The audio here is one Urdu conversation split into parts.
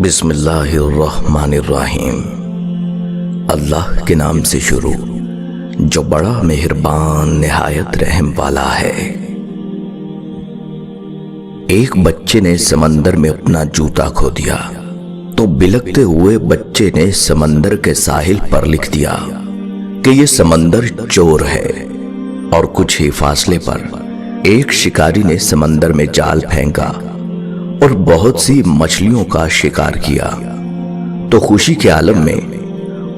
بسم اللہ الرحمن الرحیم۔ اللہ کے نام سے شروع جو بڑا مہربان نہایت رحم والا ہے۔ ایک بچے نے سمندر میں اپنا جوتا کھو دیا تو بلکتے ہوئے بچے نے سمندر کے ساحل پر لکھ دیا کہ یہ سمندر چور ہے، اور کچھ ہی فاصلے پر ایک شکاری نے سمندر میں جال پھینکا اور بہت سی مچھلیوں کا شکار کیا تو خوشی کے عالم میں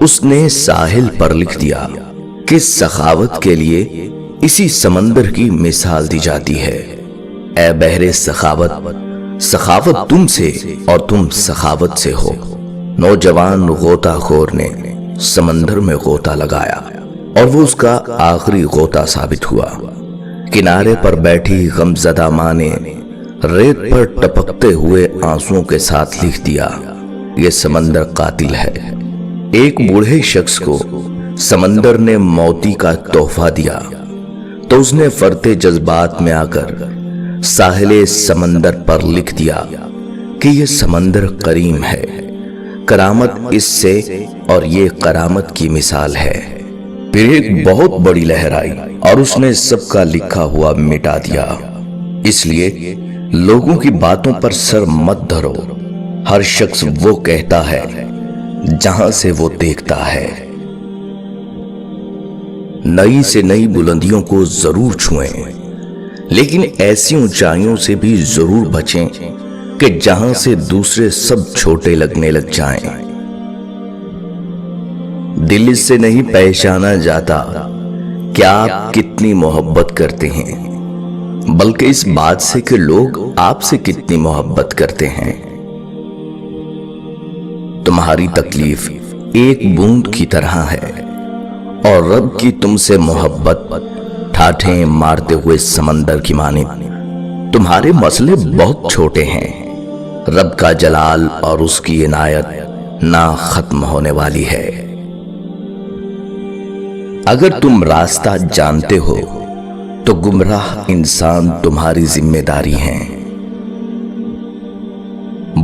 اس نے ساحل پر لکھ دیا کہ سخاوت کے لیے اسی سمندر کی مثال دی جاتی ہے۔ اے بحر سخاوت، سخاوت تم سے اور تم سخاوت سے ہو۔ نوجوان غوطہ خور نے سمندر میں غوطہ لگایا اور وہ اس کا آخری غوطہ ثابت ہوا۔ کنارے پر بیٹھی غمزدہ ماں نے ریت پر ٹپکتے ہوئے آنسوؤں کے ساتھ لکھ دیا، یہ سمندر قاتل ہے۔ ایک بوڑھے شخص کو سمندر نے موتی کا تحفہ دیا تو اس نے فرتے جذبات میں آ کر ساحل سمندر پر لکھ دیا کہ یہ سمندر کریم ہے، کرامت اس سے اور یہ کرامت کی مثال ہے۔ پھر ایک بہت بڑی لہر آئی اور اس نے سب کا لکھا ہوا مٹا دیا۔ اس لیے لوگوں کی باتوں پر سر مت دھرو، ہر شخص وہ کہتا ہے جہاں سے وہ دیکھتا ہے۔ نئی سے نئی بلندیوں کو ضرور چھوئیں، لیکن ایسی اونچائیوں سے بھی ضرور بچیں کہ جہاں سے دوسرے سب چھوٹے لگنے لگ جائیں۔ دل اس سے نہیں پہچانا جاتا کہ آپ کتنی محبت کرتے ہیں، بلکہ اس بات سے کہ لوگ آپ سے کتنی محبت کرتے ہیں۔ تمہاری تکلیف ایک بوند کی طرح ہے اور رب کی تم سے محبت ٹھاٹھیں مارتے ہوئے سمندر کی مانند۔ تمہارے مسئلے بہت چھوٹے ہیں، رب کا جلال اور اس کی عنایت نہ ختم ہونے والی ہے۔ اگر تم راستہ جانتے ہو تو گمراہ انسان تمہاری ذمہ داری ہیں۔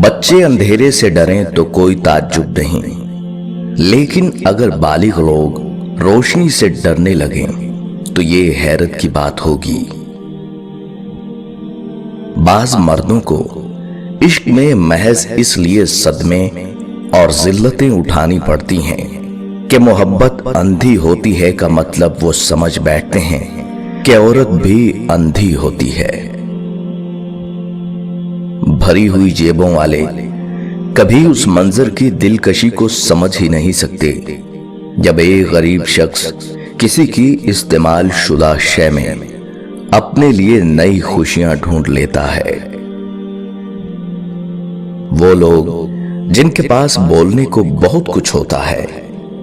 بچے اندھیرے سے ڈریں تو کوئی تعجب نہیں، لیکن اگر بالغ لوگ روشنی سے ڈرنے لگیں تو یہ حیرت کی بات ہوگی۔ بعض مردوں کو عشق میں محض اس لیے صدمے اور ذلتیں اٹھانی پڑتی ہیں کہ محبت اندھی ہوتی ہے کا مطلب وہ سمجھ بیٹھتے ہیں کہ عورت بھی اندھی ہوتی ہے۔ بھری ہوئی جیبوں والے کبھی اس منظر کی دلکشی کو سمجھ ہی نہیں سکتے جب ایک غریب شخص کسی کی استعمال شدہ شے میں اپنے لیے نئی خوشیاں ڈھونڈ لیتا ہے۔ وہ لوگ جن کے پاس بولنے کو بہت کچھ ہوتا ہے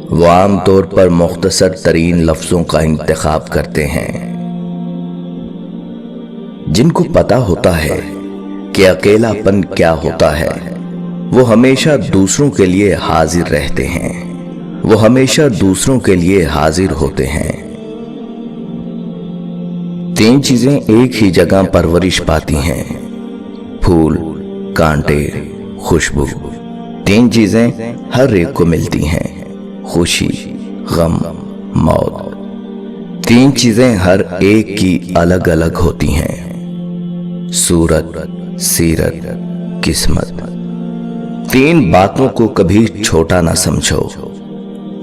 وہ عام طور پر مختصر ترین لفظوں کا انتخاب کرتے ہیں۔ جن کو پتا ہوتا ہے کہ اکیلا پن کیا ہوتا ہے وہ ہمیشہ دوسروں کے لیے حاضر رہتے ہیں، وہ ہمیشہ دوسروں کے لیے حاضر ہوتے ہیں۔ تین چیزیں ایک ہی جگہ پرورش پاتی ہیں، پھول، کانٹے، خوشبو۔ تین چیزیں ہر ایک کو ملتی ہیں، خوشی، غم، موت۔ تین چیزیں ہر ایک کی الگ الگ ہوتی ہیں، صورت، سیرت، قسمت۔ تین باتوں کو کبھی چھوٹا نہ سمجھو،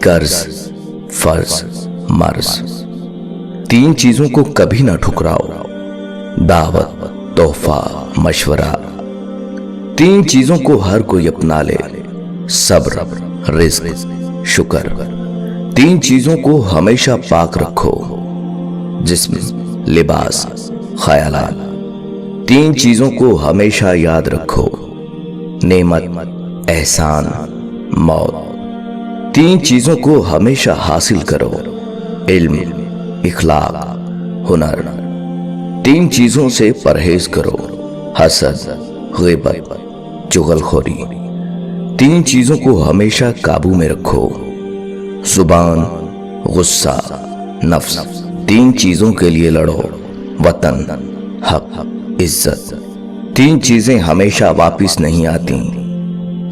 قرض، فرض، مرض۔ تین چیزوں کو کبھی نہ ٹھکراؤ، دعوت، تحفہ، مشورہ۔ تین چیزوں کو ہر کوئی اپنا لے، صبر، رزق، شکر۔ تین چیزوں کو ہمیشہ پاک رکھو، جسم، لباس، خیالات۔ تین چیزوں کو ہمیشہ یاد رکھو، نعمت، احسان، موت۔ تین چیزوں کو ہمیشہ حاصل کرو، علم، اخلاق، ہنر۔ تین چیزوں سے پرہیز کرو، حسد، غیبت، چغل خوری۔ تین چیزوں کو ہمیشہ قابو میں رکھو، زبان، غصہ، نفس۔ تین چیزوں کے لیے لڑو، وطن، حق، عزت۔ تین چیزیں ہمیشہ واپس نہیں آتی،